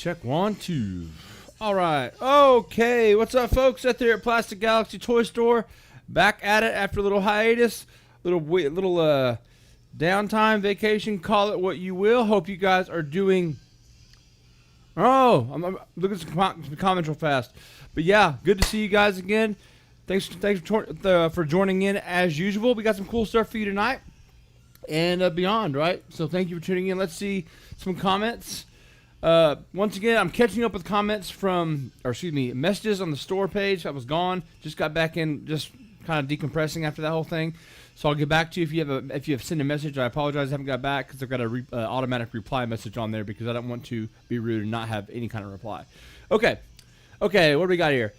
Check 1, 2. All right. Okay. What's up, folks? Out there at Plastic Galaxy Toy Store. Back at it after a little hiatus, little downtime, vacation. Call it what you will. Hope you guys are doing. Oh, I'm looking at some comments real fast. But yeah, good to see you guys again. Thanks for joining in as usual. We got some cool stuff for you tonight and beyond, right? So thank you for tuning in. Let's see some comments. Once again, I'm catching up with comments messages on the store page. I was gone, just got back in, just kind of decompressing after that whole thing. So I'll get back to you if you have sent a message. I apologize, I haven't got back because I've got a automatic reply message on there because I don't want to be rude and not have any kind of reply. Okay, what do we got here?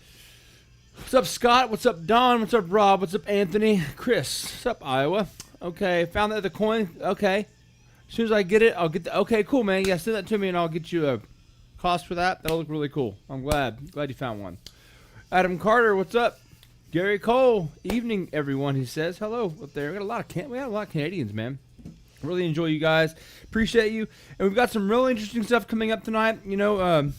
What's up, Scott? What's up, Don? What's up, Rob? What's up, Anthony? Chris? What's up, Iowa? Okay, found that the coin. Okay. As soon as I get it, I'll get the... Okay, cool, man. Yeah, send that to me, and I'll get you a cost for that. That'll look really cool. I'm glad you found one. Adam Carter, what's up? Gary Cole, evening, everyone, he says. Hello up there. We got a lot of Canadians, man. Really enjoy you guys. Appreciate you. And we've got some really interesting stuff coming up tonight. You know,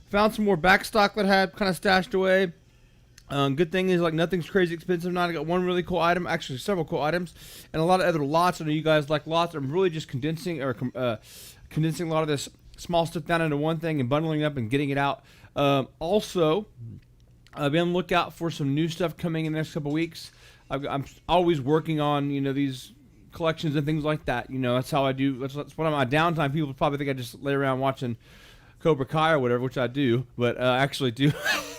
found some more back stock that I had kind of stashed away. Good thing is, like, nothing's crazy expensive now. I got one really cool item, actually several cool items, and a lot of other lots. I know you guys like lots. I'm really just condensing a lot of this small stuff down into one thing and bundling it up and getting it out. Also, be on the lookout for some new stuff coming in the next couple weeks. I'm always working on, you know, these collections and things like that. You know, that's how I do. That's one of my downtime. People probably think I just lay around watching Cobra Kai or whatever, which I do, but I actually do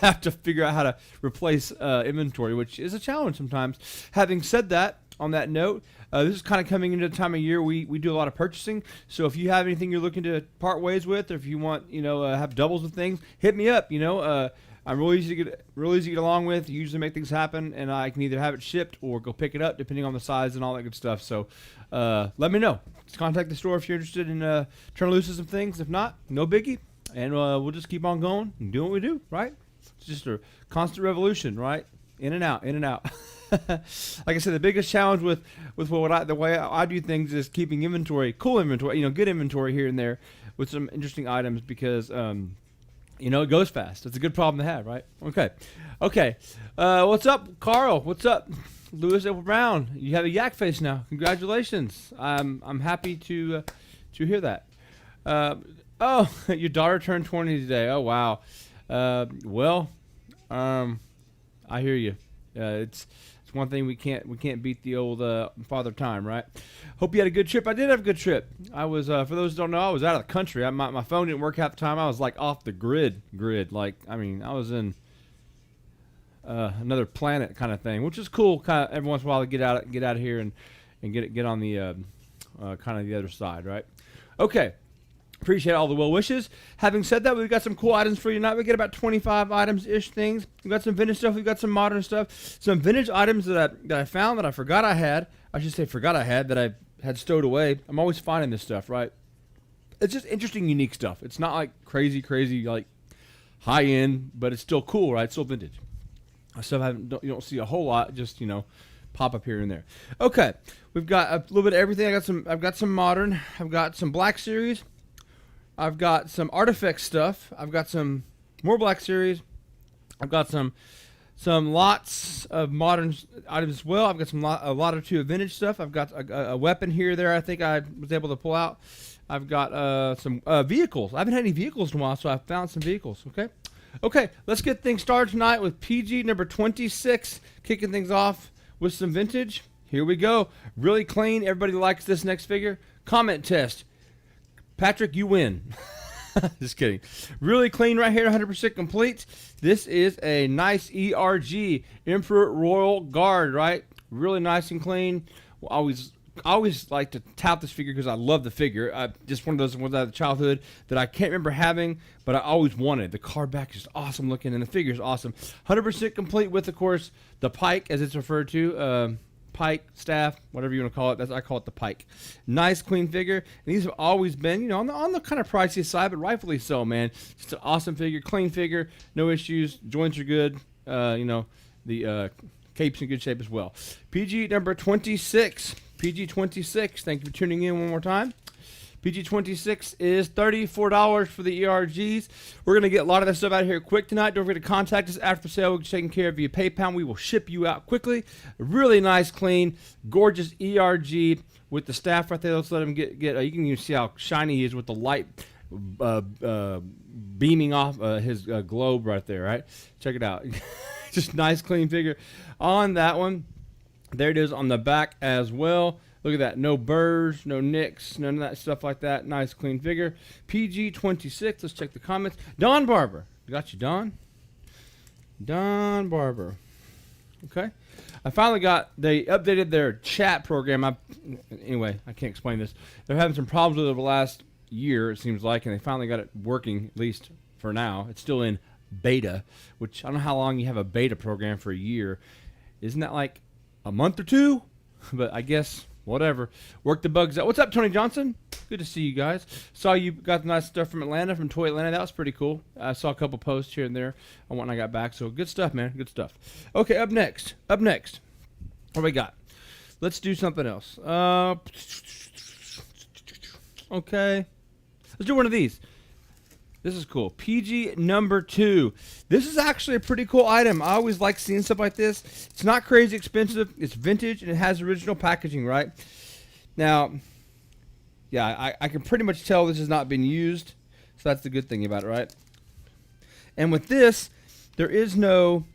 have to figure out how to replace inventory, which is a challenge sometimes. Having said that, on that note, this is kind of coming into the time of year we do a lot of purchasing. So if you have anything you're looking to part ways with, or if you want, you know, have doubles with things, hit me up. You know, I'm really easy to get along with. Usually make things happen, and I can either have it shipped or go pick it up, depending on the size and all that good stuff. So let me know. Just contact the store if you're interested in trying to loosen some things. If not, no biggie. And we'll just keep on going and doing what we do, right? It's just a constant revolution, right? In and out, in and out. Like I said, the biggest challenge with the way I do things is keeping inventory, cool inventory, you know, good inventory here and there with some interesting items because, you know, it goes fast. It's a good problem to have, right? Okay. What's up, Carl? What's up, Lewis Apple Brown? You have a yak face now. Congratulations. I'm happy to hear that. Oh, your daughter turned 20 today. Oh, wow. Well, I hear you. It's one thing we can't beat the old father time, right? Hope you had a good trip. I did have a good trip. I was, for those who don't know, I was out of the country. My phone didn't work half the time. I was like off the grid. Like, I mean, I was in another planet kind of thing, which is cool. Kind of every once in a while to get out of here and get on the kind of the other side, right? Okay. Appreciate all the well wishes. Having said that, we've got some cool items for you tonight. We get about 25 items-ish things. We've got some vintage stuff. We've got some modern stuff. Some vintage items that I found that I forgot I had. I should say forgot I had that I had stowed away. I'm always finding this stuff, right? It's just interesting, unique stuff. It's not like crazy, like high-end, but it's still cool, right? It's still vintage. Stuff you don't see a whole lot, just, you know, pop up here and there. Okay, we've got a little bit of everything. I've got some modern. I've got some Black Series. I've got some Artifact stuff. I've got some more Black Series. I've got some lots of modern items as well. I've got a lot or two of vintage stuff. I've got a weapon here there I think I was able to pull out. I've got some vehicles. I haven't had any vehicles in a while, so I found some vehicles. Okay, let's get things started tonight with PG number 26, kicking things off with some vintage. Here we go. Really clean. Everybody likes this next figure. Comment test. Patrick, you win. Just kidding. Really clean right here, 100% complete. This is a nice ERG, Emperor Royal Guard, right? Really nice and clean. I always like to tout this figure because I love the figure. Just one of those ones out of childhood that I can't remember having, but I always wanted. The card back is awesome looking, and the figure is awesome. 100% complete with, of course, the pike, as it's referred to. Pike, staff, whatever you want to call it. I call it the pike. Nice, clean figure. And these have always been, you know, on the kind of pricey side, but rightfully so, man. Just an awesome figure, clean figure, no issues. Joints are good. You know, the cape's in good shape as well. PG number 26. PG 26. Thank you for tuning in one more time. PG26 is $34 for the ERGs. We're going to get a lot of that stuff out of here quick tonight. Don't forget to contact us after sale. We're taking care of you PayPal. We will ship you out quickly. Really nice, clean, gorgeous ERG with the staff right there. Let's let him get you can even see how shiny he is with the light beaming off his globe right there, right? Check it out. Just nice, clean figure on that one. There it is on the back as well. Look at that. No burrs, no nicks, none of that stuff like that. Nice, clean figure. PG26. Let's check the comments. Don Barber. Got you, Don. Don Barber. Okay. I finally they updated their chat program. Anyway, I can't explain this. They're having some problems with it over the last year, it seems like, and they finally got it working, at least for now. It's still in beta, which I don't know how long you have a beta program for a year. Isn't that like a month or two? But I guess whatever. Work the bugs out. What's up, Tony Johnson? Good to see you guys. Saw you got the nice stuff from Atlanta, from Toy Atlanta. That was pretty cool. I saw a couple posts here and there on when I got back. So good stuff, man. Good stuff. Okay, up next. What do we got? Let's do something else. Okay. Let's do one of these. This is cool. PG number 2. This is actually a pretty cool item. I always like seeing stuff like this. It's not crazy expensive. It's vintage, and it has original packaging, right? Now, yeah, I can pretty much tell this has not been used, so that's the good thing about it, right? And with this, there is no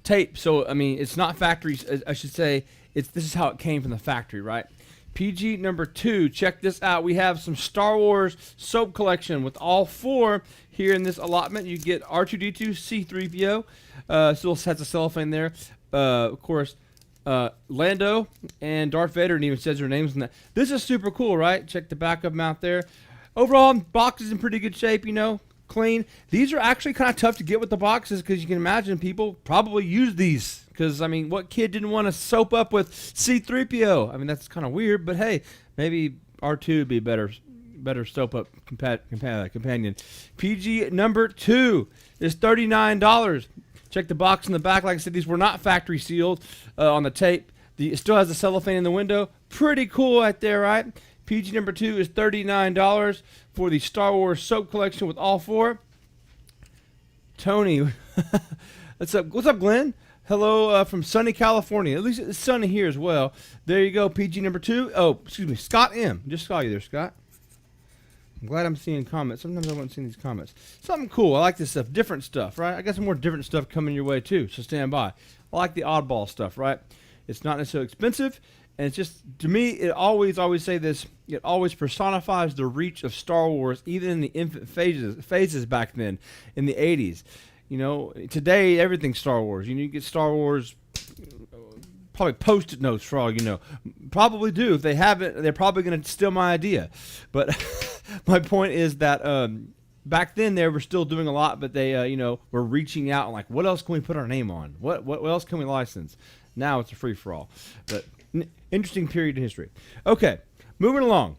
tape. So, I mean, it's not factory, I should say. This is how it came from the factory, right? PG number 2. Check this out. We have some Star Wars soap collection with all 4 here in this allotment. You get R2-D2, C-3PO. Still has a cellophane there. Of course, Lando and Darth Vader, and even says their names in that. This is super cool, right? Check the back of them out there. Overall, box is in pretty good shape, you know, clean. These are actually kind of tough to get with the boxes because you can imagine people probably use these. Because, I mean, what kid didn't want to soap up with C-3PO? I mean, that's kind of weird, but hey, maybe R2 would be better soap up companion. PG number 2 is $39. Check the box in the back. Like I said, these were not factory sealed on the tape. It still has the cellophane in the window. Pretty cool right there, right? PG number 2 is $39 for the Star Wars soap collection with all 4. Tony, what's up, Glenn? Hello from sunny California. At least it's sunny here as well. There you go, PG number 2. Oh, excuse me, Scott M. Just saw you there, Scott. I'm glad I'm seeing comments. Sometimes I wasn't seeing these comments. Something cool. I like this stuff. Different stuff, right? I got some more different stuff coming your way too, so stand by. I like the oddball stuff, right? It's not necessarily expensive, and it's just, to me, it always say this, it always personifies the reach of Star Wars, even in the infant phases back then, in the 80s. You know, today, everything's Star Wars. You get Star Wars, probably Post-it notes for all you know. Probably do. If they haven't, they're probably going to steal my idea. But my point is that back then, they were still doing a lot, but they, were reaching out and like, what else can we put our name on? What else can we license? Now it's a free-for-all. But interesting period in history. Okay, moving along.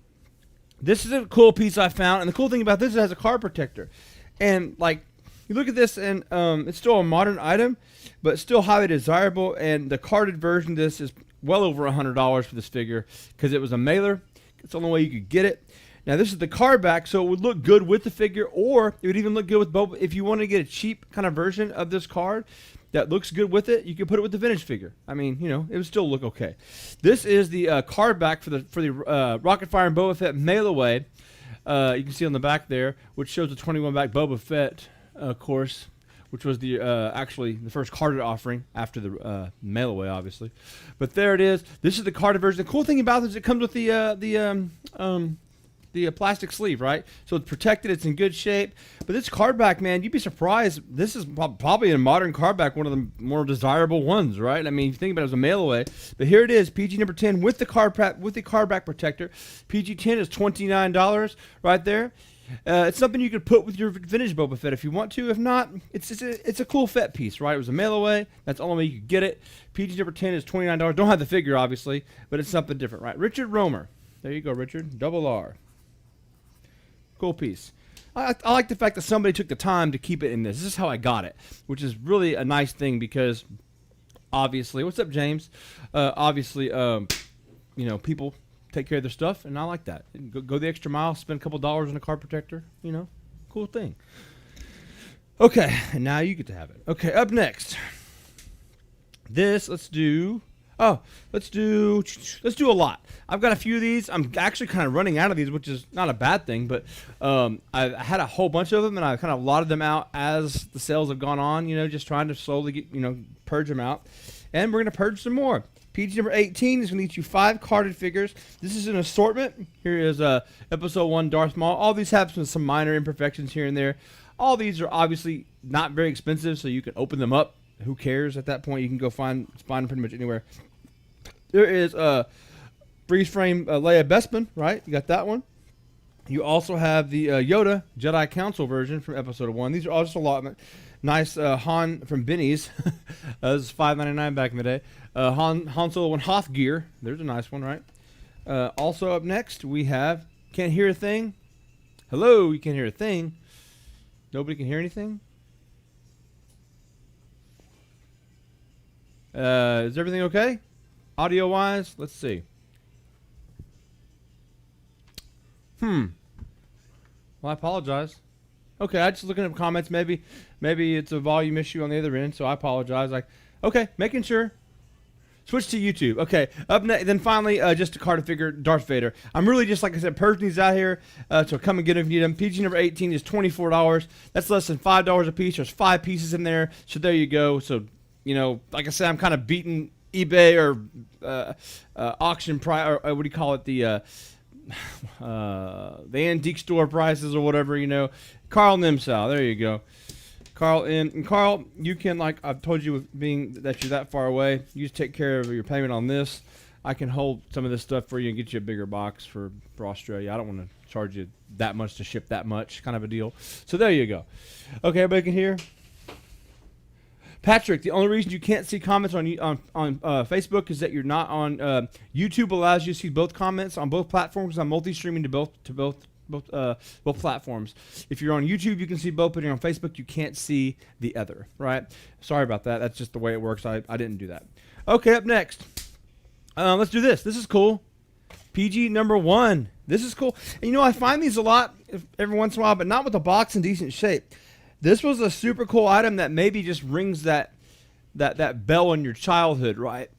This is a cool piece I found, and the cool thing about this is it has a card protector. And, like, you look at this, and it's still a modern item, but still highly desirable. And the carded version of this is well over $100 for this figure because it was a mailer. It's the only way you could get it. Now, this is the card back, so it would look good with the figure, or it would even look good with Boba. If you want to get a cheap kind of version of this card that looks good with it, you can put it with the vintage figure. I mean, it would still look okay. This is the card back for the Rocket Fire and Boba Fett mail away. You can see on the back there, which shows the 21 back Boba Fett. Of course, which was the actually the first carded offering after the mail away, obviously. But there it is. This is the carded version. The cool thing about this is it comes with the plastic sleeve, right? So it's protected. It's in good shape. But this card back, man, you'd be surprised. This is probably a modern card back, one of the more desirable ones, right? I mean, if you think about it as a mail away. But here it is, PG number 10 with the card back protector. PG 10 is $29 right there. It's something you could put with your vintage Boba Fett if you want to. If not, it's a cool Fett piece, right? It was a mail away. That's the only way you could get it. PG number 10 is $29. Don't have the figure, obviously, but it's something different, right? Richard Romer. There you go, Richard. Double R. Cool piece. I like the fact that somebody took the time to keep it in this. This is how I got it, which is really a nice thing because, obviously, what's up, James? Obviously, people take care of their stuff, and I like that. Go the extra mile, spend a couple dollars on a car protector. You know, cool thing. Okay, and now you get to have it. Okay, up next. Let's do a lot. I've got a few of these. I'm actually kind of running out of these, which is not a bad thing, but I had a whole bunch of them, and I kind of lotted them out as the sales have gone on, you know, just trying to slowly get, you know, purge them out. And we're going to purge some more. PG number 18 is going to get you 5 carded figures. This is an assortment. Here is episode 1 Darth Maul. All these have some minor imperfections here and there. All these are obviously not very expensive, so you can open them up. Who cares at that point? You can go find them pretty much anywhere. There is freeze frame Leia Bespin, right? You got that one. You also have the Yoda Jedi Council version from episode 1. These are all just a lot. Nice Han from Benny's. This was $5.99 back in the day. Han Solo and Hoth gear. There's a nice one, right? Also up next, we have Can't Hear a Thing. Hello, you can't hear a thing. Nobody can hear anything? Is everything okay? Audio-wise? Let's see. Well, I apologize. Okay, I just looking at comments. Maybe it's a volume issue on the other end, so I apologize. Okay, making sure. Switch to YouTube. Okay, up next, then finally, just a card to figure Darth Vader. I'm really just, like I said, purging these out here, so come and get them if you need them. PG number 18 is $24. That's less than $5 a piece. There's 5 pieces in there, so there you go. So, you know, like I said, I'm kind of beating eBay or auction price, or what do you call it, the antique store prices or whatever, you know. Carl Nimsal, there you go. Carl, and Carl, you can, like I've told you, with being that you're that far away, you just take care of your payment on this. I can hold some of this stuff for you and get you a bigger box for Australia. I don't want to charge you that much to ship that much, kind of a deal. So there you go. Okay, everybody can hear? Patrick, the only reason you can't see comments on Facebook is that you're not on YouTube. Allows you to see both comments on both platforms. I'm multi-streaming to both platforms. If you're on YouTube, you can see both, but you're on Facebook, you can't see the other, right? Sorry about that. That's just the way it works. I didn't do that. Okay, up next. Let's do this. This is cool. PG number 1. This is cool. And you know, I find these a lot every once in a while, but not with a box in decent shape. This was a super cool item that maybe just rings that bell in your childhood, right?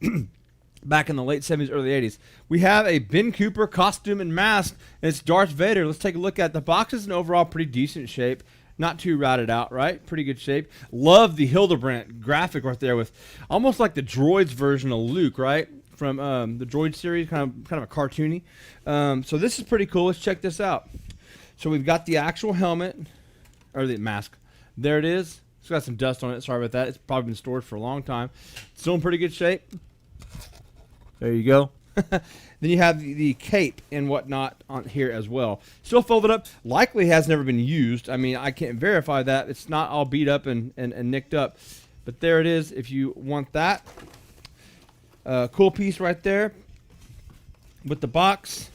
Back in the late 70s, early 80s. We have a Ben Cooper costume and mask, and it's Darth Vader. Let's take a look at the box. Is in overall pretty decent shape. Not too rotted out, right? Pretty good shape. Love the Hildebrandt graphic right there with almost like the droids version of Luke, right? From the droid series, kind of a cartoony. So this is pretty cool. Let's check this out. So we've got the actual helmet, or the mask. There it is. It's got some dust on it. Sorry about that. It's probably been stored for a long time. Still in pretty good shape. There you go. Then you have the cape and whatnot on here as well. Still folded up. Likely has never been used. I mean, I can't verify that. It's not all beat up and nicked up. But there it is if you want that. Cool piece right there with the box.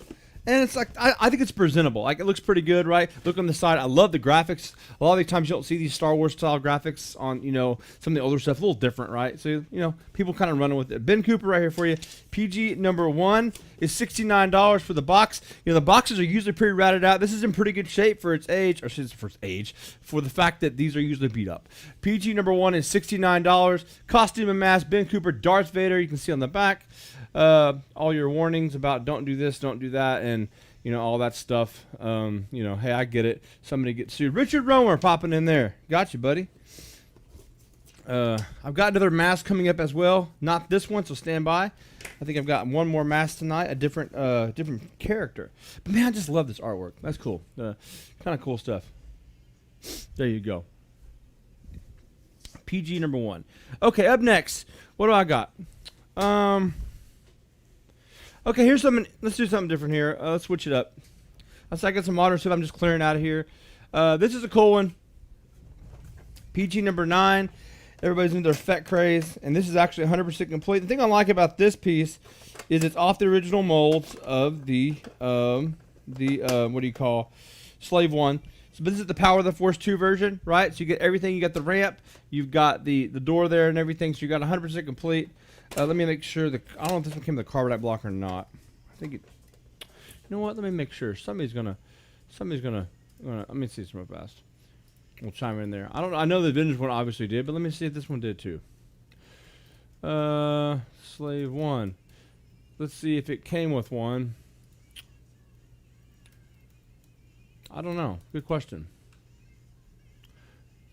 And it's like, I think it's presentable. Like, it looks pretty good, right? Look on the side. I love the graphics. A lot of the times you don't see these Star Wars style graphics on, you know, some of the older stuff. A little different, right? So, you know, people kind of running with it. Ben Cooper right here for you. PG number 1 is $69 for the box. You know, the boxes are usually pretty ratted out. This is in pretty good shape for its age, or for the fact that these are usually beat up. PG number 1 is $69. Costume and mask, Ben Cooper, Darth Vader. You can see on the back. All your warnings about don't do this, don't do that, and, you know, all that stuff. You know, hey, I get it. Somebody gets sued. Richard Romer popping in there. Got you, buddy. I've got another mask coming up as well. Not this one, so stand by. I think I've got one more mask tonight, a different character. But, man, I just love this artwork. That's cool. Kind of cool stuff. There you go. PG number 1. Okay, up next. What do I got? Okay, here's something. Let's do something different here. Let's switch it up. I got some modern stuff I'm just clearing out of here. This is a cool one. PG number 9. Everybody's into their Fett craze, and this is actually 100% complete. The thing I like about this piece is it's off the original molds of the what do you call, Slave 1. So this is the Power of the Force 2 version, right? So you get everything. You got the ramp. You've got the door there and everything. So you got 100% complete. Let me make sure I don't know if this one came with a carbonite block or not. I think it. You know what? Let me make sure. Somebody's gonna. Let me see this real fast. We'll chime in there. I don't know. I know the vintage one obviously did, but let me see if this one did too. Slave 1. Let's see if it came with one. I don't know. Good question.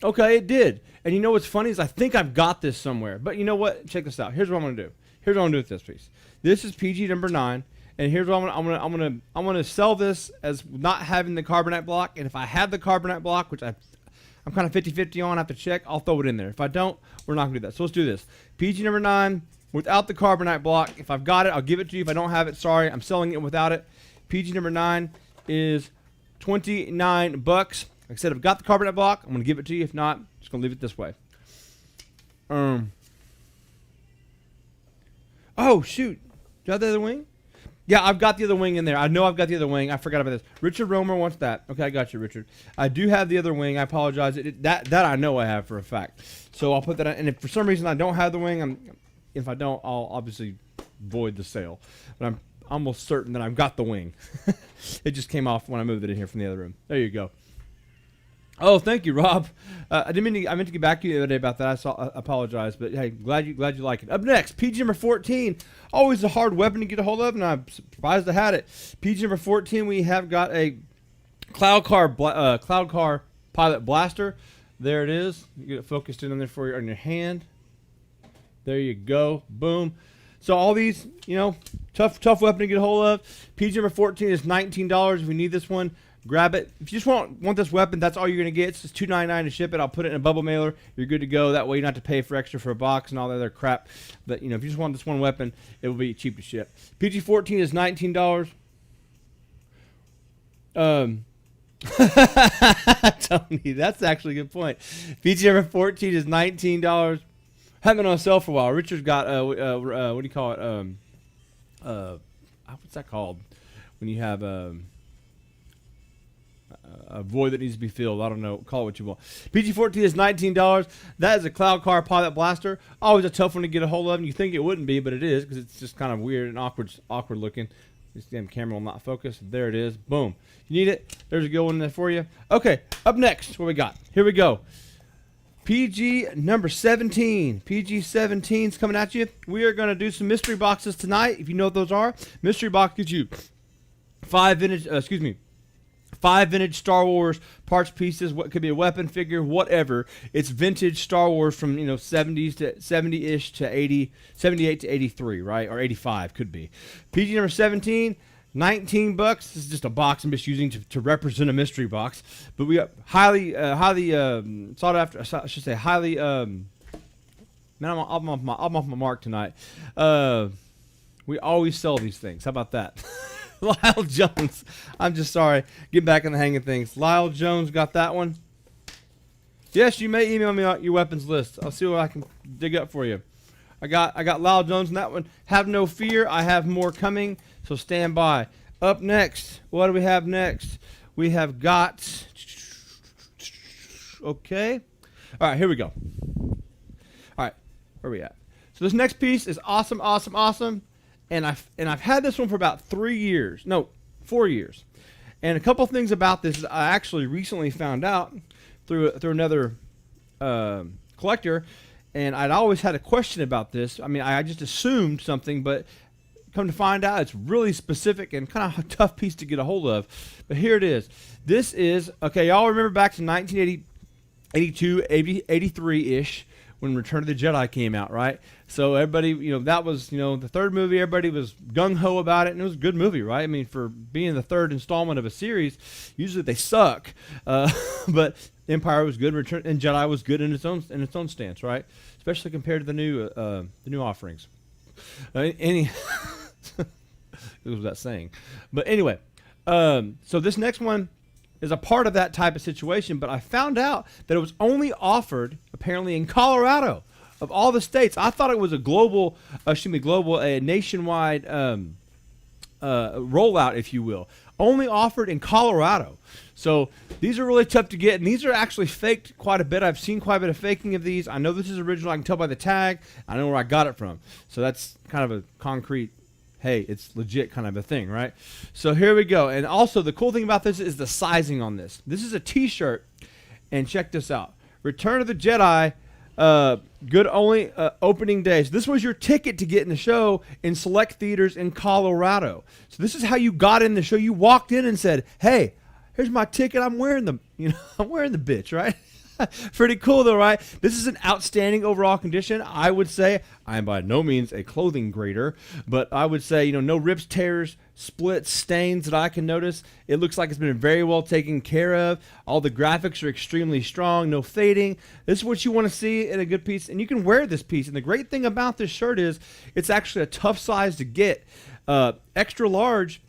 Okay, it did. And you know what's funny is I think I've got this somewhere. But you know what? Check this out. Here's what I'm gonna do. Here's what I'm gonna do with this piece. This is PG number 9, and here's what I'm gonna sell this as not having the carbonite block. And if I have the carbonite block, which I'm kind of 50-50 on, I have to check, I'll throw it in there. If I don't, we're not gonna do that. So let's do this. PG number 9 without the carbonite block. If I've got it, I'll give it to you. If I don't have it, sorry, I'm selling it without it. PG number 9 is $29. Like I said, I've got the carbonite block. I'm gonna give it to you. If not, I'm just gonna leave it this way. Oh shoot, do you have the other wing? Yeah, I've got the other wing in there. I know I've got the other wing. I forgot about this. Richard Romer wants that. Okay, I got you, Richard. I do have the other wing. I apologize. That I know I have for a fact. So I'll put that on. And if for some reason I don't have the wing, if I don't, I'll obviously void the sale. But I'm almost certain that I've got the wing. It just came off when I moved it in here from the other room. There you go. Oh, thank you, Rob. I meant to get back to you the other day about that. I apologize, but hey, glad you like it. Up next, PG number 14. Always a hard weapon to get a hold of, and I'm surprised I had it. PG number 14. We have got a Cloud Car Pilot Blaster. There it is. You get it focused in on there for you on your hand. There you go. Boom. So all these, tough weapon to get a hold of. PG number 14 is $19. If we need this one, grab it. If you just want this weapon, that's all you're going to get. It's just $2.99 to ship it. I'll put it in a bubble mailer. You're good to go. That way you don't have to pay for extra for a box and all that other crap. But, if you just want this one weapon, it will be cheap to ship. PG-14 is $19. Tony, that's actually a good point. PG-14 is $19. Haven't been on sale for a while. Richard's got, what do you call it? What's that called? When you have, a void that needs to be filled. I don't know. Call it what you want. PG-14 is $19. That is a Cloud Car Pilot Blaster. Always a tough one to get a hold of, and you think it wouldn't be, but it is because it's just kind of weird and awkward looking. This damn camera will not focus. There it is. Boom. You need it. There's a good one there for you. Okay, up next, what we got? Here we go. PG number 17. PG-17's coming at you. We are going to do some mystery boxes tonight. If you know what those are, mystery box gives you 5 vintage Star Wars parts pieces. What could be a weapon, figure, whatever. It's vintage Star Wars from 70s to 70-ish to 80, 78 to 83, right, or 85 could be. PG number 17, $19. This is just a box I'm just using to represent a mystery box. But we got highly sought after. I should say highly. Man, I'm off my mark tonight. We always sell these things. How about that? Lyle Jones. I'm just sorry. Get back in the hang of things. Lyle Jones got that one. Yes, you may email me out your weapons list. I'll see what I can dig up for you. I got Lyle Jones in that one. Have no fear. I have more coming, so stand by. Up next, what do we have next? We have got... Okay. All right, here we go. All right, where are we at? So this next piece is awesome, awesome, awesome. And I've had this one for about 4 years. And a couple things about this I actually recently found out through another collector, and I'd always had a question about this. I mean, I just assumed something, but come to find out it's really specific and kind of a tough piece to get a hold of. But here it is. This is, okay, y'all remember back to 1982, 83-ish, when Return of the Jedi came out, right? So everybody, that was, the third movie, everybody was gung-ho about it, and it was a good movie, right? I mean, for being the third installment of a series, usually they suck, but Empire was good, Return and Jedi was good in its own stance, right? Especially compared to the new offerings. It was that saying, but anyway, so this next one is a part of that type of situation, but I found out that it was only offered apparently in Colorado of all the states. I thought it was a a nationwide rollout, if you will. Only offered in Colorado. So these are really tough to get, and these are actually faked quite a bit. I've seen quite a bit of faking of these. I know this is original. I can tell by the tag. I know where I got it from. So that's kind of a concrete hey, it's legit kind of a thing, right? So here we go. And also the cool thing about this is the sizing on this. This is a t-shirt, and check this out. Return of the Jedi, good only opening day. So this was your ticket to get in the show in select theaters in Colorado. So this is how you got in the show. You walked in and said, hey, here's my ticket. I'm wearing the, I'm wearing the bitch, right? Pretty cool though, right? This is an outstanding overall condition. I would say I am by no means a clothing grader, but I would say, no rips, tears, splits, stains that I can notice. It looks like it's been very well taken care of. All the graphics are extremely strong, no fading. This is what you want to see in a good piece, and you can wear this piece. And the great thing about this shirt is it's actually a tough size to get. Extra large,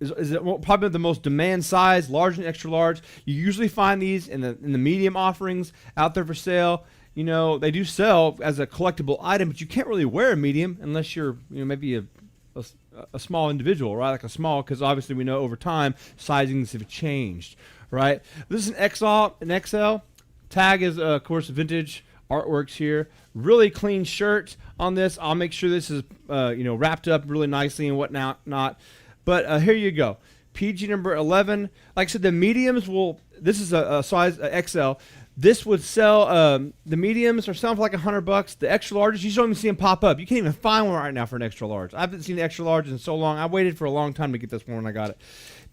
is probably the most demand size, large and extra large. You usually find these in the medium offerings out there for sale. They do sell as a collectible item, but you can't really wear a medium unless you're maybe a small individual, right? Like a small, because obviously we know over time sizings have changed, right? This is an XL. Tag is of course vintage artworks here. Really clean shirt on this. I'll make sure this is wrapped up really nicely and whatnot. But here you go. PG number 11. Like I said, the mediums this is a size XL. This would sell, the mediums are selling for like $100. The extra larges, you just don't even see them pop up. You can't even find one right now for an extra large. I haven't seen the extra large in so long. I waited for a long time to get this one when I got it.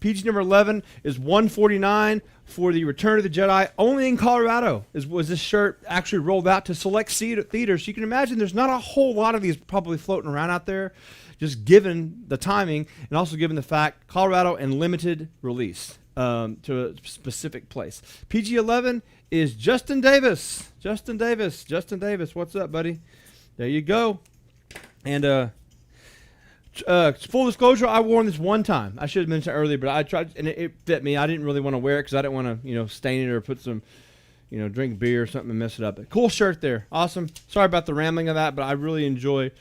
PG number 11 is $149 for the Return of the Jedi. Only in Colorado was this shirt actually rolled out to select theaters. So you can imagine there's not a whole lot of these probably floating around out there, just given the timing and also given the fact Colorado and limited release to a specific place. PG-11 is Justin Davis. Justin Davis, what's up, buddy? There you go. And full disclosure, I wore this one time. I should have mentioned it earlier, but I tried, and it fit me. I didn't really want to wear it because I didn't want to, stain it or put some, drink beer or something and mess it up. But cool shirt there. Awesome. Sorry about the rambling of that, but I really enjoy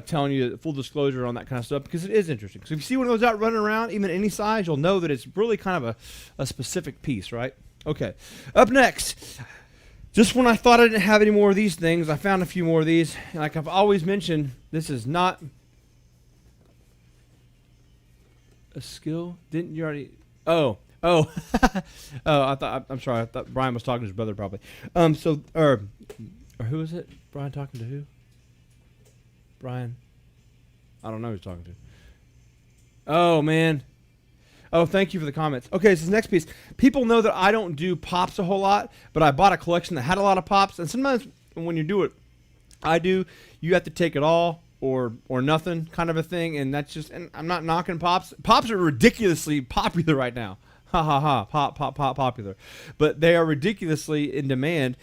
telling you full disclosure on that kind of stuff because it is interesting. So if you see one of those out running around, even any size, you'll know that it's really kind of a specific piece, right? Okay. Up next, just when I thought I didn't have any more of these things, I found a few more of these. Like I've always mentioned, this is not a skill. Didn't you already? Oh. Oh, I'm sorry. I thought Brian was talking to his brother probably. Or who is it? Brian talking to who? Brian? I don't know who he's talking to. Oh, man. Oh, thank you for the comments. Okay, so this next piece. People know that I don't do pops a whole lot, but I bought a collection that had a lot of pops. And sometimes when you do it, you have to take it all or nothing kind of a thing. And that's just, and I'm not knocking pops. Pops are ridiculously popular right now. Ha ha ha, pop popular, but they are ridiculously in demand.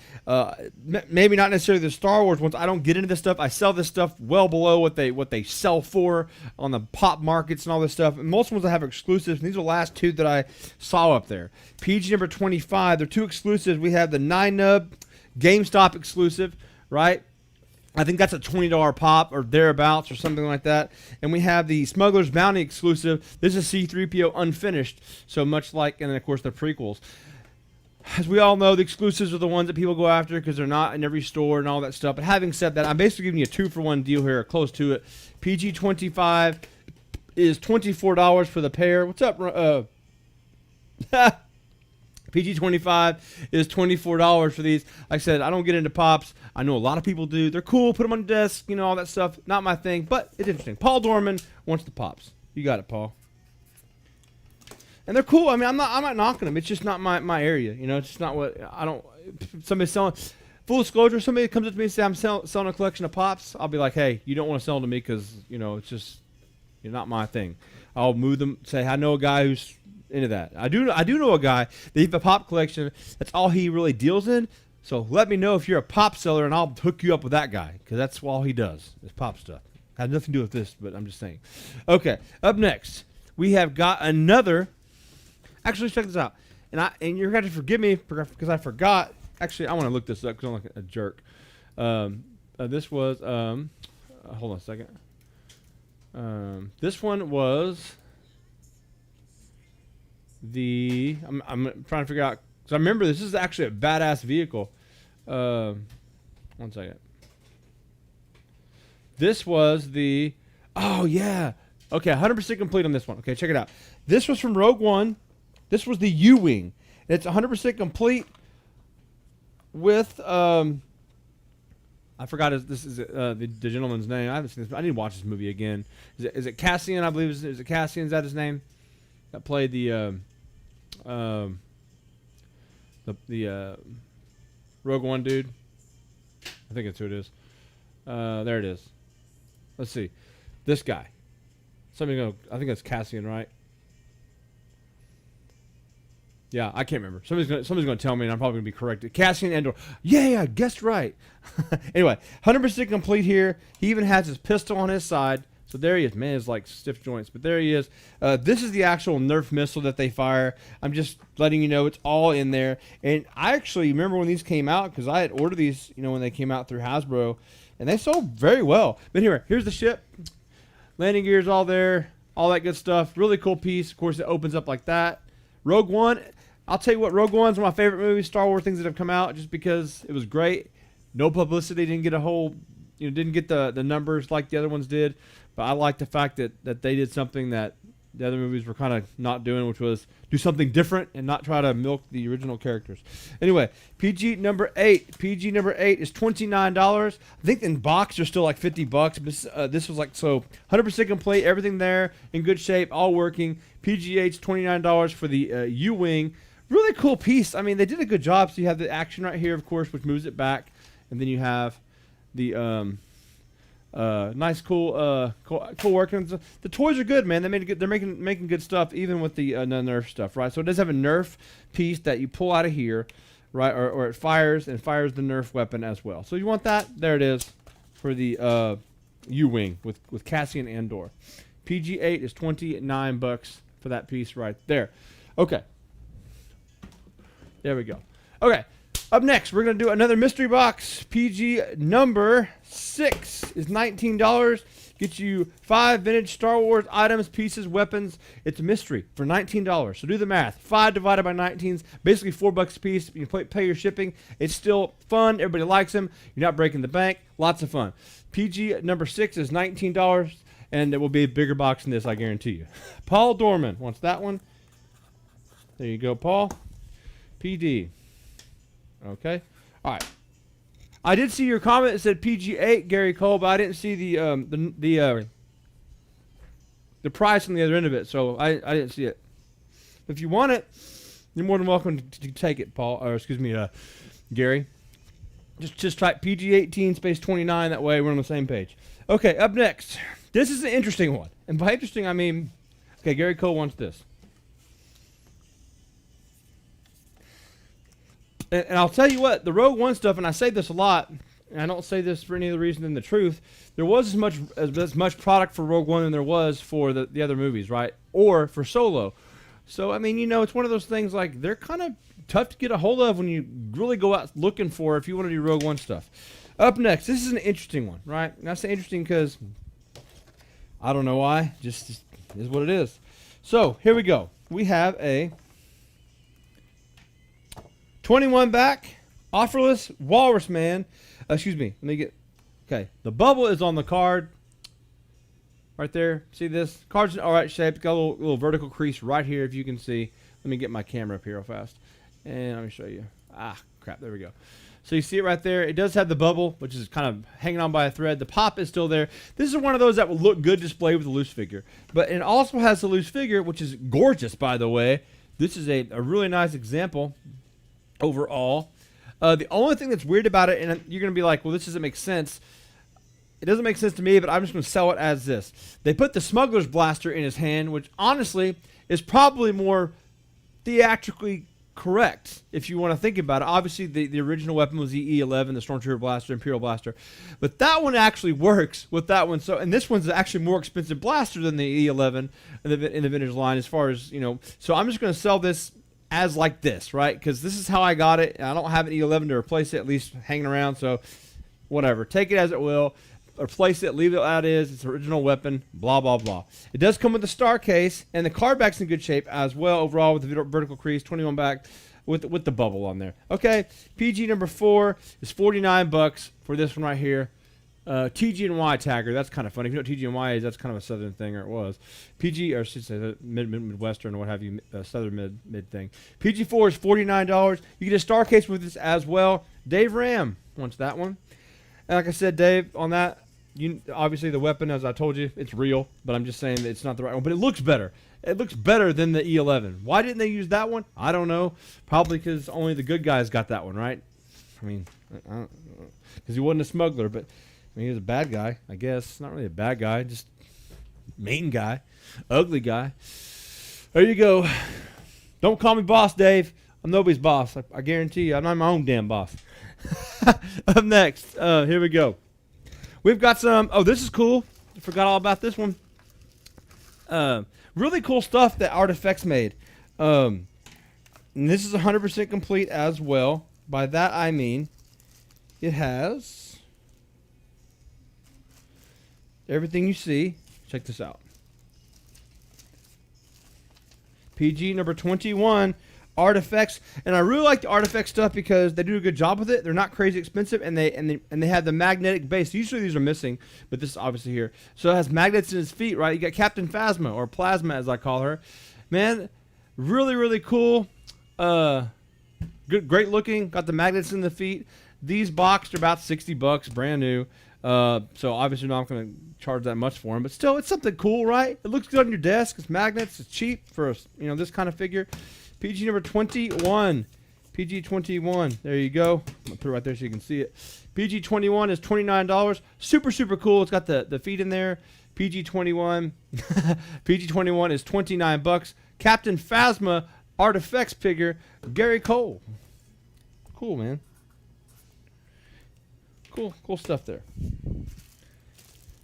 Maybe not necessarily the Star Wars ones. I don't get into this stuff. I sell this stuff well below what they sell for on the pop markets and all this stuff. And most ones I have exclusives. And these are the last two that I saw up there. PG number 25. They're two exclusives. We have the 9-nub GameStop exclusive, right? I think that's a $20 pop or thereabouts or something like that. And we have the Smuggler's Bounty exclusive. This is C-3PO unfinished, so much like, and then of course the prequels. As we all know, the exclusives are the ones that people go after because they're not in every store and all that stuff. But having said that, I'm basically giving you a 2-for-1 deal here, close to it. PG-25 is $24 for the pair. What's up? PG-25 is $24 for these. Like I said, I don't get into pops. I know a lot of people do. They're cool. Put them on the desk, all that stuff. Not my thing, but it's interesting. Paul Dorman wants the pops. You got it, Paul. And they're cool. I mean, I'm not knocking them. It's just not my area. It's just not what I don't. Somebody's selling. Full disclosure, somebody comes up to me and says I'm selling a collection of pops. I'll be like, hey, you don't want to sell them to me because it's just not my thing. I'll move them. Say I know a guy who's into that. I do know a guy that has a pop collection. That's all he really deals in. So let me know if you're a pop seller, and I'll hook you up with that guy because that's all he does is pop stuff. Has nothing to do with this, but I'm just saying. Okay, up next we have got another. Actually, check this out, and you're going to forgive me because I forgot. Actually, I want to look this up because I'm like a jerk. This was hold on a second. This one was. I'm trying to figure out because I remember this is actually a badass vehicle. One second. This was the Oh yeah. Okay, 100% complete on this one. Okay, check it out. This was from Rogue One. This was the U-wing. It's 100% complete with I forgot this is the gentleman's name. I haven't seen this. I need to watch this movie again. Is it Cassian? I believe is it Cassian? Is that his name? That played the Rogue One dude. I think that's who it is. There it is. Let's see. This guy. I think that's Cassian, right? Yeah, I can't remember. Somebody's gonna tell me, and I'm probably gonna be corrected. Cassian Andor. Yeah, guessed right. Anyway, 100% complete here. He even has his pistol on his side. So there he is. Man, it's like stiff joints, but there he is. This is the actual Nerf missile that they fire. I'm just letting you know it's all in there. And I actually remember when these came out because I had ordered these, when they came out through Hasbro, and they sold very well. But here's the ship. Landing gears all there, all that good stuff. Really cool piece. Of course, it opens up like that. Rogue One. I'll tell you what, Rogue One's one of my favorite movies, Star Wars things that have come out, just because it was great. No publicity, didn't get a whole, didn't get the numbers like the other ones did. But I like the fact that they did something that the other movies were kind of not doing, which was do something different and not try to milk the original characters. Anyway, PG number 8. PG number 8 is $29. I think in box they're still like $50, but this was like, so 100% complete, everything there in good shape, all working. PG-8's $29 for the U-wing. Really cool piece. I mean, they did a good job. So you have the action right here, of course, which moves it back, and then you have the nice, cool work. And the toys are good, man. They're making good stuff, even with the Nerf stuff, right? So it does have a Nerf piece that you pull out of here, right? Or it fires the Nerf weapon as well. So you want that? There it is for the U-wing with Cassian Andor. PG-8 is $29 for that piece right there. Okay. There we go. Okay. Up next, we're going to do another mystery box. PG number 6 is $19. Get you 5 vintage Star Wars items, pieces, weapons. It's a mystery for $19. So do the math. 5 divided by 19 is basically $4 a piece. You pay your shipping. It's still fun. Everybody likes them. You're not breaking the bank. Lots of fun. PG number 6 is $19. And it will be a bigger box than this, I guarantee you. Paul Dorman wants that one. There you go, Paul. PD. Okay. All right. I did see your comment that said PG-8, Gary Cole, but I didn't see the price on the other end of it, so I didn't see it. If you want it, you're more than welcome to take it, Paul. Or excuse me, Gary. Just type PG-18 space 29. That way we're on the same page. Okay. Up next. This is an interesting one. And by interesting, I mean, okay, Gary Cole wants this. And I'll tell you what, the Rogue One stuff, and I say this a lot, and I don't say this for any other reason than the truth, there was as much product for Rogue One than there was for the other movies, right? Or for Solo. So, I mean, it's one of those things like they're kind of tough to get a hold of when you really go out looking for if you want to do Rogue One stuff. Up next, this is an interesting one, right? And I say interesting because I don't know why. Just is what it is. So, here we go. We have a 21 back, offerless Walrus Man. Excuse me. Let me get... Okay. The bubble is on the card. Right there. See this? Card's in all right shape. Got a little vertical crease right here if you can see. Let me get my camera up here real fast. And let me show you. Ah, crap. There we go. So you see it right there. It does have the bubble, which is kind of hanging on by a thread. The pop is still there. This is one of those that will look good displayed with a loose figure. But it also has a loose figure, which is gorgeous, by the way. This is a really nice example overall. The only thing that's weird about it, and you're going to be like, well, this doesn't make sense. It doesn't make sense to me, but I'm just going to sell it as this. They put the smuggler's blaster in his hand, which honestly is probably more theatrically correct if you want to think about it. Obviously, the original weapon was the E11, the Stormtrooper blaster, Imperial blaster. But that one actually works with that one. So, and this one's actually more expensive blaster than the E11 in the vintage line as far as, So I'm just going to sell this as like this, right? Because this is how I got it. I don't have an E11 to replace it, at least hanging around. So whatever. Take it as it will. Replace it. Leave it as it is. It's an original weapon. Blah, blah, blah. It does come with the star case. And the card back's in good shape as well overall with the vertical crease. 21 back with the bubble on there. Okay. PG number 4 is $49 for this one right here. TG&Y tagger. That's kind of funny. If you know what TG&Y is, that's kind of a southern thing, or it was. PG, or I should say Midwestern, or what have you, southern mid thing. PG4 is $49. You get a star case with this as well. Dave Ram wants that one. And like I said, Dave, on that, obviously the weapon, as I told you, it's real, but I'm just saying that it's not the right one. But it looks better. It looks better than the E11. Why didn't they use that one? I don't know. Probably because only the good guys got that one, right? I mean, because he wasn't a smuggler, but I mean, he was a bad guy, I guess. Not really a bad guy, just mean guy, ugly guy. There you go. Don't call me boss, Dave. I'm nobody's boss. I guarantee you, I'm not my own damn boss. Up next, here we go. We've got some. Oh, this is cool. I forgot all about this one. Really cool stuff that Artifacts made. And this is 100% complete as well. By that I mean, it has everything you see. Check this out. PG number 21 Artifacts, and I really like the Artifact stuff because they do a good job with it. They're not crazy expensive, and they have the magnetic base. Usually these are missing, but this is obviously here. So it has magnets in his feet, right? You got Captain Phasma, or Plasma as I call her. Man, really, really cool. Good, great looking. Got the magnets in the feet. These boxed are about $60, brand new. So obviously not going to charge that much for them, but still, it's something cool, right? It looks good on your desk. It's magnets. It's cheap for this kind of figure. PG number 21. PG 21. There you go. I'm gonna put it right there so you can see it. PG 21 is $29. Super, super cool. It's got the feet in there. PG 21. PG 21 is $29. Captain Phasma Artifacts figure. Gary Cole. Cool, man. Cool stuff there.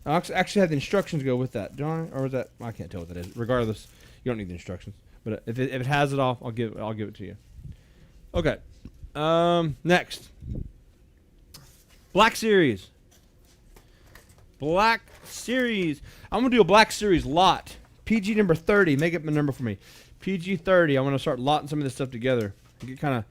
I actually have the instructions go with that, don't I? Or is that? I can't tell what that is. Regardless, you don't need the instructions. But if it has it all, I'll give it to you. Okay. Next. Black Series. Black Series. I'm gonna do a Black Series lot. PG number 30. Make up the number for me. PG 30. I'm gonna start lotting some of this stuff together. I get kind of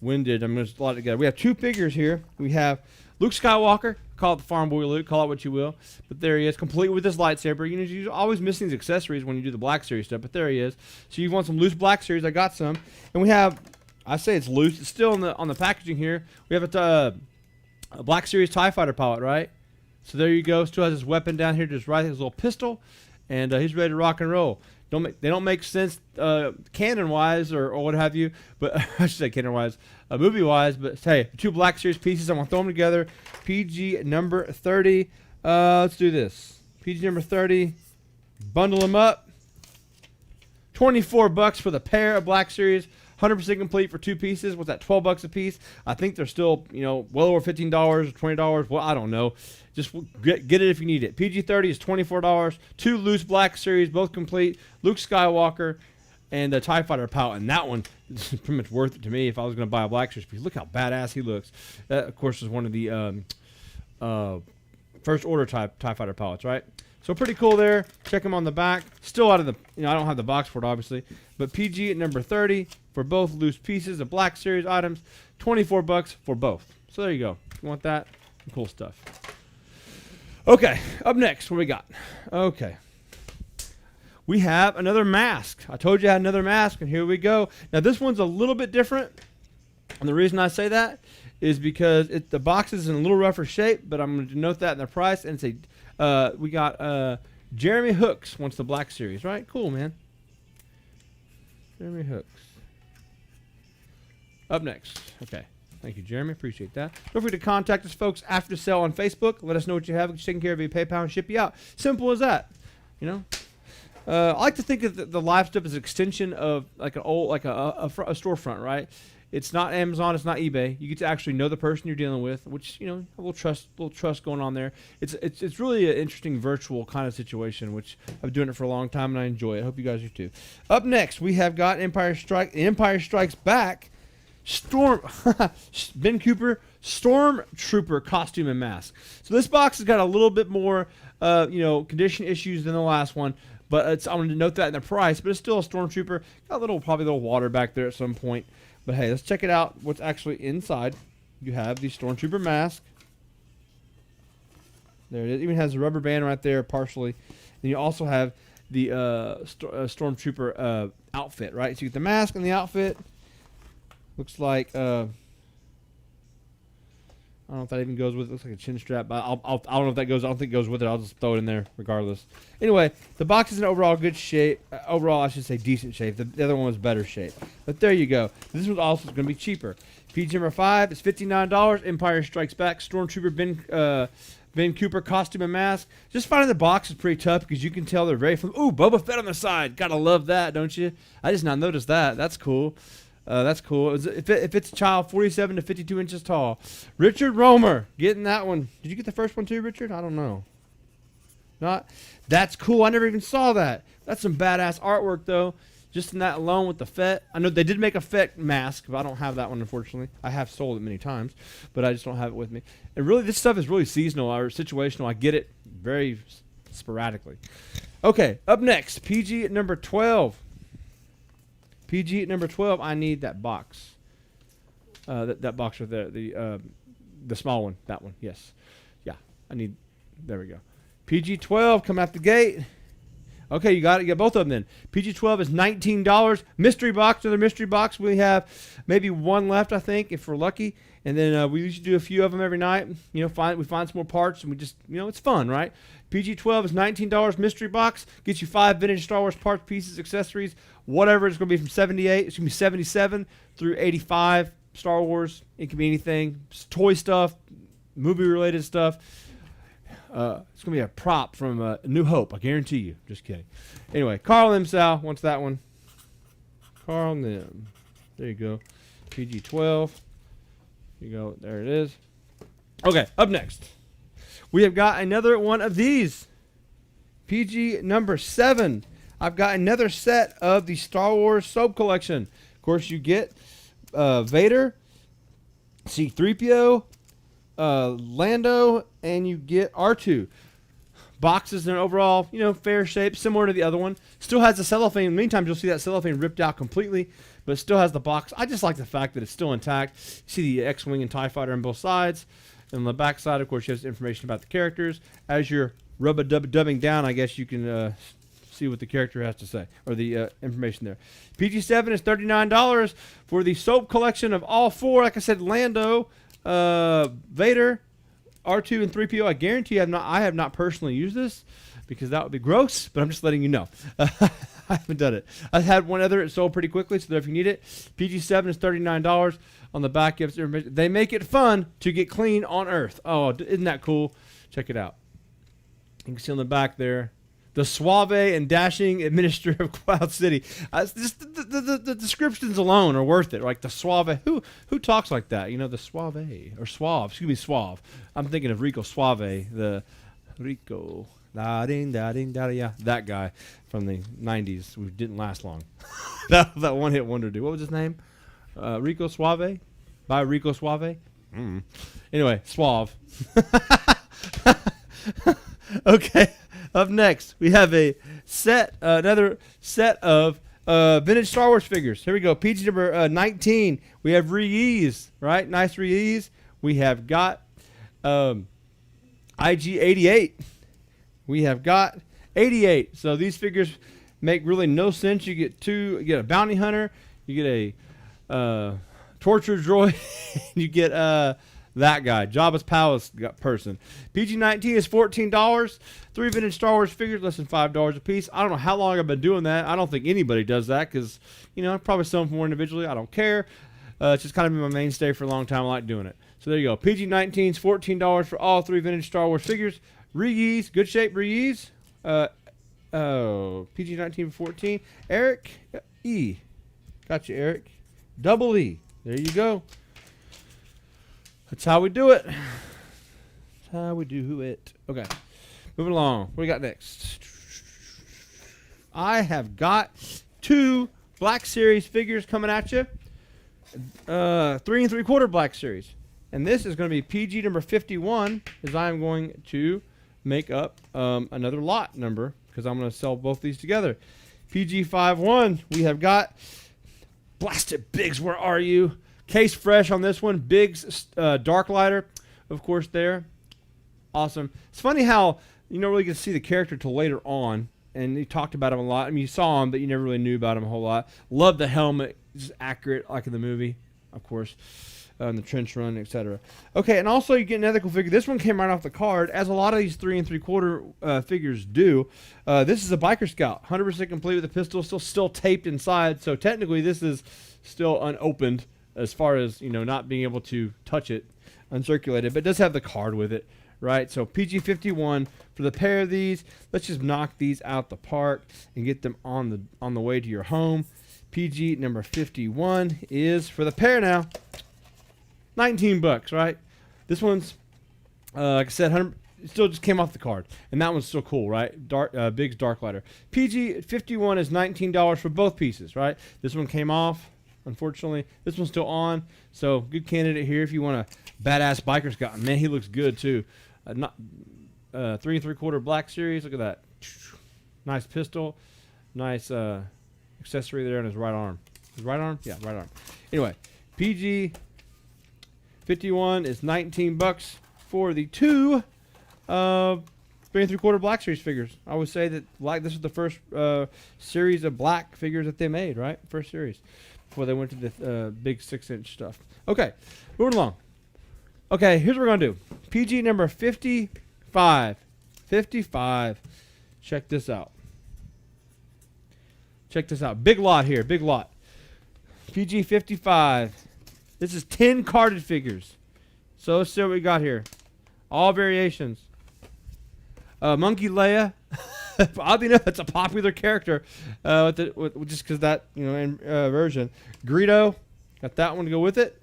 winded. I'm gonna lot it together. We have two figures here. We have Luke Skywalker. Call it the Farm Boy Luke. Call it what you will. But there he is, complete with this lightsaber. You're always missing these accessories when you do the Black Series stuff. But there he is. So you want some loose Black Series? I got some. And we have, I say it's loose. It's still on the packaging here. We have a Black Series TIE Fighter pilot, right? So there you go. Still has his weapon down here, just right, his little pistol, and he's ready to rock and roll. They don't make sense canon-wise or what have you, but I should say canon-wise, movie-wise. But hey, two Black Series pieces. I'm gonna throw them together. PG number 30. Let's do this. PG number 30. Bundle them up. $24 for the pair of Black Series. 100% complete for two pieces. What's that? $12 a piece. I think they're still, well over $15 or $20. Well, I don't know. Just get it if you need it. PG-30 is $24. Two loose Black Series, both complete. Luke Skywalker and the TIE Fighter pilot. And that one is pretty much worth it to me if I was going to buy a Black Series piece. Look how badass he looks. That, of course, is one of the First Order TIE Fighter pilots, right? So pretty cool there. Check them on the back. Still out of the, I don't have the box for it, obviously. But PG at number 30 for both loose pieces of Black Series items. $24 for both. So there you go. If you want that, cool stuff. Okay, up next, what we got? Okay. We have another mask. I told you I had another mask, and here we go. Now, this one's a little bit different. And the reason I say that is because the box is in a little rougher shape, but I'm going to denote that in the price. And say we got Jeremy Hooks wants the Black Series, right? Cool, man. Jeremy Hooks. Up next. Okay. Thank you, Jeremy. Appreciate that. Don't forget to contact us, folks, after the sale on Facebook. Let us know what you have. It's taken care of via PayPal and ship you out. Simple as that. I like to think of the live stuff as an extension of like an old, like a storefront, right? It's not Amazon. It's not eBay. You get to actually know the person you're dealing with, which a little trust going on there. It's really an interesting virtual kind of situation, which I've been doing it for a long time and I enjoy it. I hope you guys do too. Up next, we have got Empire Strikes Back. Ben Cooper Stormtrooper costume and mask. So this box has got a little bit more, condition issues than the last one, but I'm going to note that in the price. But it's still a Stormtrooper. Got probably a little water back there at some point. But hey, let's check it out. What's actually inside? You have the Stormtrooper mask. There it is. Even has a rubber band right there partially. And you also have the Stormtrooper outfit, right? So you get the mask and the outfit. Looks like I don't know if that even goes with it. Looks like a chin strap, but I don't know if that goes. I don't think it goes with it. I'll just throw it in there regardless. Anyway, the box is in overall good shape. Overall, I should say decent shape. The other one was better shape. But there you go. This was also going to be cheaper. PG number 5 is $59. Empire Strikes Back. Stormtrooper Ben Cooper costume and mask. Just finding the box is pretty tough because you can tell they're very from. Ooh, Boba Fett on the side. Gotta love that, don't you? I just not noticed that. That's cool. That's cool. If it's a child, 47 to 52 inches tall. Richard Romer getting that one. Did you get the first one too, Richard? I don't know. Not. That's cool. I never even saw that. That's some badass artwork though. Just in that alone with the Fett. I know they did make a Fett mask, but I don't have that one unfortunately. I have sold it many times, but I just don't have it with me. And really, this stuff is really seasonal or situational. I get it very sporadically. Okay, up next, PG at number 12. PG at number 12. I need that box. That box right there. The small one. That one. Yes. Yeah. I need. There we go. PG 12. Come out the gate. Okay, you got it. You got both of them then. PG 12 is $19. Mystery box. Another mystery box. We have maybe one left, I think, if we're lucky. And then we usually do a few of them every night. You know, we find some more parts, and we just, you know, it's fun, right? PG 12 is $19. Mystery box gets you 5 vintage Star Wars parts, pieces, accessories, whatever. It's going to be from 78. It's going to be 77 through 85 Star Wars. It can be anything. It's toy stuff, movie-related stuff. It's going to be a prop from New Hope, I guarantee you. Just kidding. Anyway, Carl M. Sal wants that one. Carl M. There you go. PG 12. There you go. There it is. Okay, up next. We have got another one of these. PG number 7. I've got another set of the Star Wars soap collection. Of course, you get Vader, C-3PO, Lando, and you get R2. Boxes in an overall, you know, fair shape, similar to the other one. Still has the cellophane. Many times you'll see that cellophane ripped out completely, but it still has the box. I just like the fact that it's still intact. You see the X-Wing and TIE Fighter on both sides. And on the back side, of course, you have information about the characters. As you're dubbing down, I guess you can see what the character has to say, or the information there. PG-7 is $39 for the soap collection of all 4. Like I said, Lando, Vader, R2, and 3PO. I guarantee I have not personally used this because that would be gross, but I'm just letting you know. I haven't done it. I've had one other. It sold pretty quickly, so if you need it, PG-7 is $39. On the back, they make it fun to get clean on Earth. Oh, isn't that cool? Check it out. You can see on the back there, the suave and dashing administrator of Cloud City. Just the descriptions alone are worth it. Like the suave. Who talks like that? You know, the suave or suave. Excuse me, suave. I'm thinking of Rico Suave, the Rico. Yeah, that guy from the 90s who didn't last long. that one-hit wonder dude. What was his name? Rico Suave? By Rico Suave? Anyway, Suave. Okay, up next, we have another set of vintage Star Wars figures. Here we go. PG number 19. We have Reese, right? Nice Reese. We have got IG-88. We have got 88. So these figures make really no sense. You get a bounty hunter, you get a torture droid, you get that guy, Jabba's palace person. PG-19 is $14. 3 vintage Star Wars figures, less than $5 a piece. I don't know how long I've been doing that. I don't think anybody does that because, you know, I probably sell them more individually. I don't care. It's just kind of been my mainstay for a long time. I like doing it. So there you go. PG-19 is $14 for all 3 vintage Star Wars figures. Reese, good shape Reese. PG-19 for 14. Eric E. Got you, Eric. Double E. There you go. That's how we do it. That's how we do it. Okay. Moving along. What do we got next? I have got 2 Black Series figures coming at you. 3 3/4 Black Series. And this is going to be PG number 51, as I'm going to make up another lot number because I'm going to sell both these together. PG 51, we have got Blast It Biggs, where are you? Case fresh on this one. Biggs Dark Lighter, of course, there. Awesome. It's funny how you don't really get to see the character till later on, and you talked about him a lot. I mean, you saw him, but you never really knew about him a whole lot. Love the helmet. It's accurate, like in the movie, of course. In the trench run, etc. Okay, and also you get an ethical figure. This one came right off the card, as a lot of these 3 3/4 figures do. This is a Biker Scout, 100% complete with a pistol, still taped inside. So technically, this is still unopened as far as not being able to touch it, uncirculated. But it does have the card with it, right? So PG-51 for the pair of these. Let's just knock these out the park and get them on the way to your home. PG number 51 is for the pair now. $19, right? This one's, like I said, 100, it still just came off the card, and that one's still cool, right? Big's Darklighter. PG 51 is $19 for both pieces, right? This one came off, unfortunately. This one's still on, so good candidate here if you want a badass Biker Scout. Man, he looks good too. 3 3/4 black series. Look at that. Nice pistol, nice accessory there on his right arm. His right arm? Yeah, right arm. Anyway, PG 51 is $19 for the 2 3 3/4 black series figures. I would say that this is the first series of black figures that they made, right? First series before they went to the big 6-inch stuff. Okay, moving along. Okay, here's what we're gonna do. PG number 55. 55. Check this out. Check this out. Big lot here. Big lot. PG 55. This is 10 carded figures. So let's see what we got here. All variations. Monkey Leia. Oddly enough, it's a popular character. Just because that, version. Greedo. Got that one to go with it.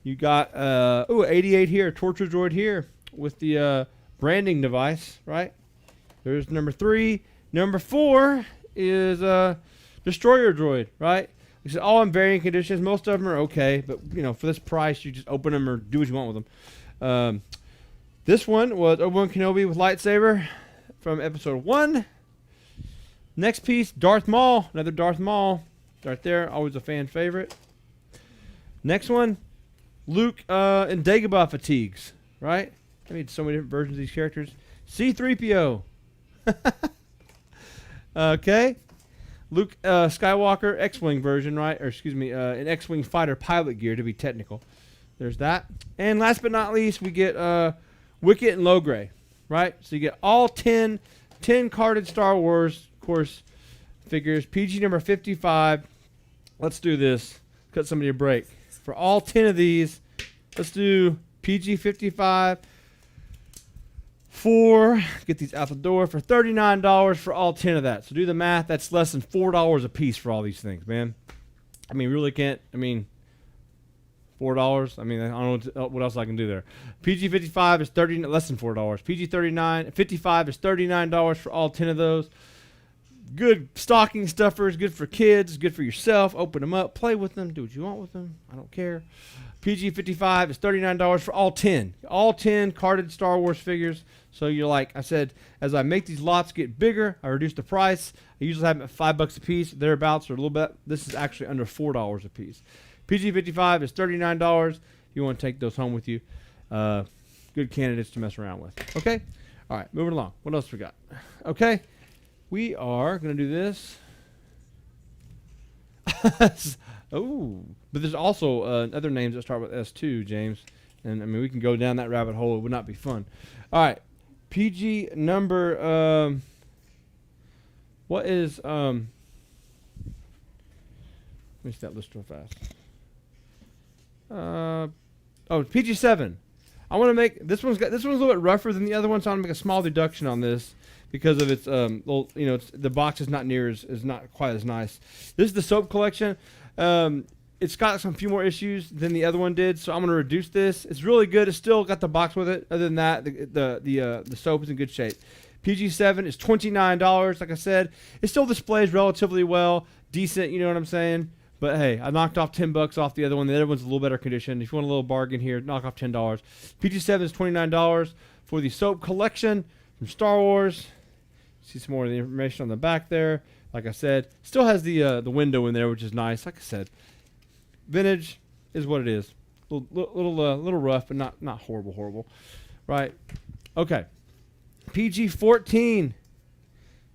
You got, 88 here. Torture Droid here. With the branding device, right? There's number 3. Number 4 is Destroyer Droid, right? It's all in varying conditions. Most of them are okay, but for this price, you just open them or do what you want with them. This one was Obi-Wan Kenobi with lightsaber from Episode 1. Next piece, Darth Maul, another Darth Maul, right there, always a fan favorite. Next one, Luke and Dagobah fatigues, right? I mean, so many different versions of these characters. C-3PO. Okay. Luke Skywalker X-Wing version, right? Or excuse me, an X-Wing fighter pilot gear to be technical. There's that. And last but not least, we get Wicket and Logray, right? So you get all 10 carded Star Wars, of course, figures. PG number 55. Let's do this. Cut somebody a break. For all 10 of these, let's do PG 55. Get these out the door for $39 for all 10 of that. So do the math. That's less than $4 a piece for all these things, man. I mean, really can't. I mean, $4. I mean, I don't know what else I can do there. PG 55 is less than $4. PG 55 is $39 for all 10 of those. Good stocking stuffers. Good for kids. Good for yourself. Open them up. Play with them. Do what you want with them. I don't care. PG 55 is $39 for all 10. All 10 carded Star Wars figures. So you're like I said, as I make these lots get bigger, I reduce the price. I usually have them at $5 a piece, thereabouts, or a little bit. This is actually under $4 a piece. PG 55 is $39. You want to take those home with you. Good candidates to mess around with. Okay? All right, moving along. What else we got? Okay, we are going to do this. Oh, but there's also other names that start with S too, James. And I mean, we can go down that rabbit hole. It would not be fun. All right, PG number. What is Let me see that list real fast. PG 7. I want to make this one's a little bit rougher than the other one, so I'm gonna make a small deduction on this because of its the box is not quite as nice. This is the soap collection. It's got some few more issues than the other one did, so I'm gonna reduce this. It's really good. It's still got the box with it. Other than that, the soap is in good shape. PG-7 is $29. Like I said, it still displays relatively well, decent. You know what I'm saying? But hey, I knocked off $10 off the other one. The other one's a little better condition. If you want a little bargain here, knock off $10. PG-7 is $29 for the soap collection from Star Wars. See some more of the information on the back there. Like I said, still has the window in there, which is nice. Like I said, vintage is what it is. Little rough, but not horrible, right? Okay. PG-14.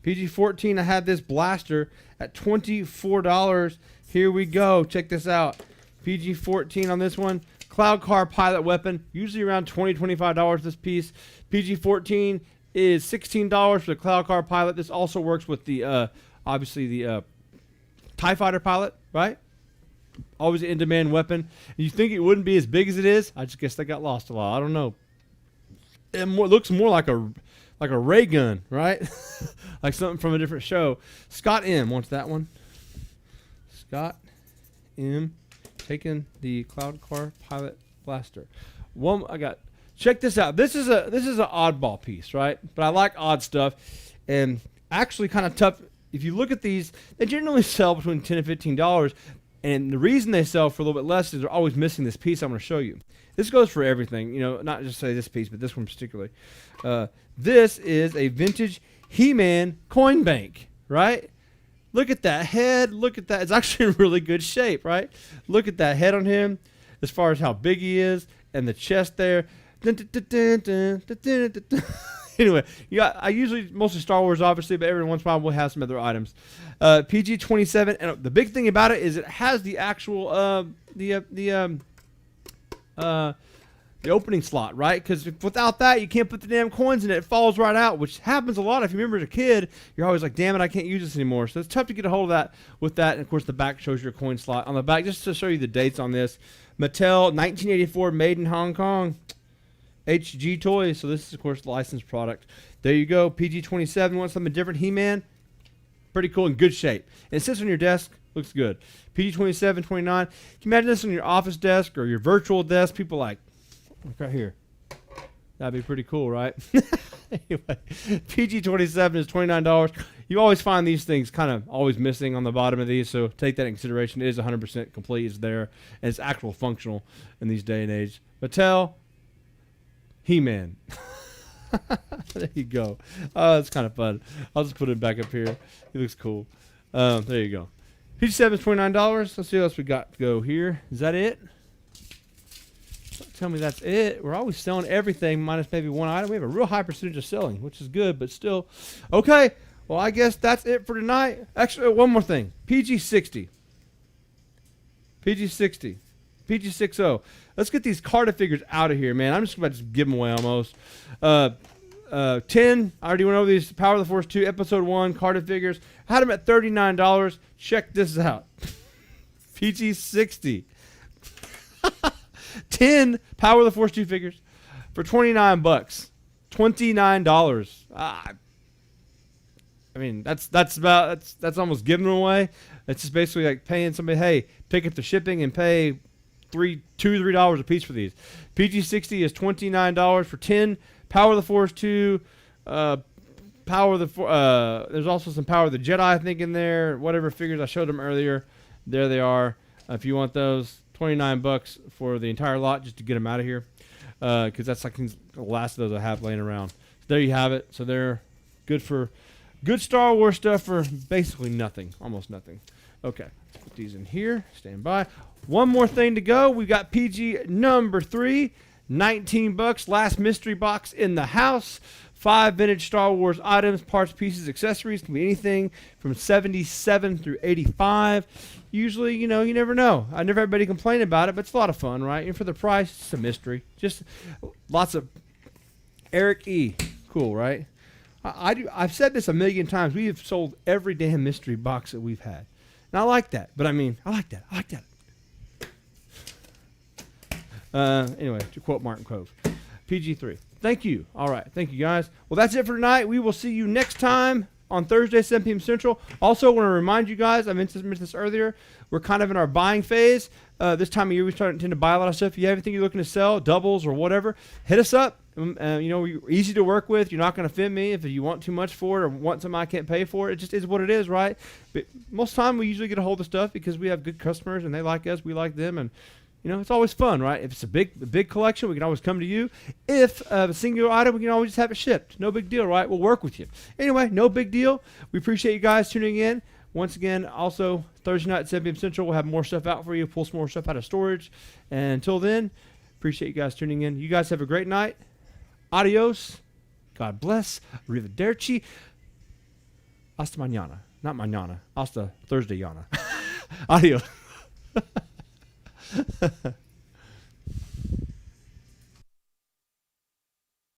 PG-14, I had this blaster at $24. Here we go. Check this out. PG-14 on this one. Cloud Car pilot weapon. Usually around $20, $25 this piece. PG-14 is $16 for the Cloud Car pilot. This also works with the, obviously, the TIE Fighter pilot, right? Always an in-demand weapon. And you think it wouldn't be as big as it is? I just guess they got lost a lot. I don't know. It looks more like a ray gun, right? Like something from a different show. Scott M wants that one. Scott M taking the Cloud Car pilot blaster. One I got. Check this out. This is an oddball piece, right? But I like odd stuff, and actually kind of tough. If you look at these, they generally sell between $10 and $15. And the reason they sell for a little bit less is they're always missing this piece I'm going to show you. This goes for everything, you know, not just say this piece, but this one particularly. This is a vintage He-Man coin bank, right? Look at that head. Look at that. It's actually in really good shape, right? Look at that head on him as far as how big he is and the chest there. Anyway, I usually, mostly Star Wars, obviously, but every once in a while we'll have some other items. PG-27, and the big thing about it is it has the actual, the opening slot, right? Because without that, you can't put the damn coins in it. It falls right out, which happens a lot. If you remember as a kid, you're always like, damn it, I can't use this anymore. So it's tough to get a hold of that with that. And, of course, the back shows your coin slot. On the back, just to show you the dates on this, Mattel, 1984, made in Hong Kong. HG Toys, so this is, of course, the licensed product. There you go. PG-27, want something different? He-Man, pretty cool, in good shape. And it sits on your desk, looks good. PG-27, 29. Can you imagine this on your office desk or your virtual desk? People like, look right here. That'd be pretty cool, right? Anyway, PG-27 is $29. You always find these things kind of always missing on the bottom of these, so take that in consideration. It is 100% complete. It's there, and it's actual functional in these day and age. Mattel, He-Man. There you go. Oh, that's kind of fun. I'll just put it back up here. He looks cool. There you go. PG-7 is $29. Let's see what else we got to go here. Is that it? Don't tell me that's it. We're always selling everything minus maybe one item. We have a real high percentage of selling, which is good, but still. Okay. Well, I guess that's it for tonight. Actually, one more thing. PG-60. PG-60. PG-60. Let's get these Carta figures out of here, man. I'm just about to give them away almost. 10. I already went over these. Power of the Force 2, Episode 1, Carta figures. I had them at $39. Check this out. PG-60. 10 Power of the Force 2 figures for $29. $29. I mean, that's almost giving them away. It's just basically like paying somebody, hey, pick up the shipping and pay $2 to $3 a piece for these. PG-60 is $29 for 10 Power of the Force 2. There's also some Power of the Jedi, I think, in there. Whatever figures I showed them earlier, there they are. If you want those, $29 for the entire lot just to get them out of here, because that's like the last of those I have laying around. So there you have it. So they're good for good Star Wars stuff for basically nothing, almost nothing. Okay, let's put these in here. Stand by. One more thing to go. We've got PG number 3, $19. Last mystery box in the house. 5 vintage Star Wars items, parts, pieces, accessories. Can be anything from 77 through 85. Usually, you know, you never know. I never everybody complain about it, but it's a lot of fun, right? And for the price, it's a mystery. Just lots of Eric E. Cool, right? I've said this a million times. We have sold every damn mystery box that we've had. And I like that. But I mean, I like that. Anyway, to quote Martin Cove. PG-3. Thank you. All right. Thank you, guys. Well, that's it for tonight. We will see you next time on Thursday, 7 p.m. Central. Also, want to remind you guys, I mentioned this earlier, we're kind of in our buying phase. This time of year, we tend to buy a lot of stuff. If you have anything you're looking to sell, doubles or whatever, hit us up. You know, we're easy to work with. You're not going to offend me if you want too much for it or want something I can't pay for. It just is what it is, right? But most of the time, we usually get a hold of stuff because we have good customers and they like us, we like them, and you know, it's always fun, right? If it's a big collection, we can always come to you. If a singular item, we can always just have it shipped. No big deal, right? We'll work with you. Anyway, no big deal. We appreciate you guys tuning in. Once again, also, Thursday night at 7 p.m. Central, we'll have more stuff out for you, pull some more stuff out of storage. And until then, appreciate you guys tuning in. You guys have a great night. Adios God bless. Arrivederci. Hasta mañana. Not mañana. Hasta Thursday, Yana. Adios.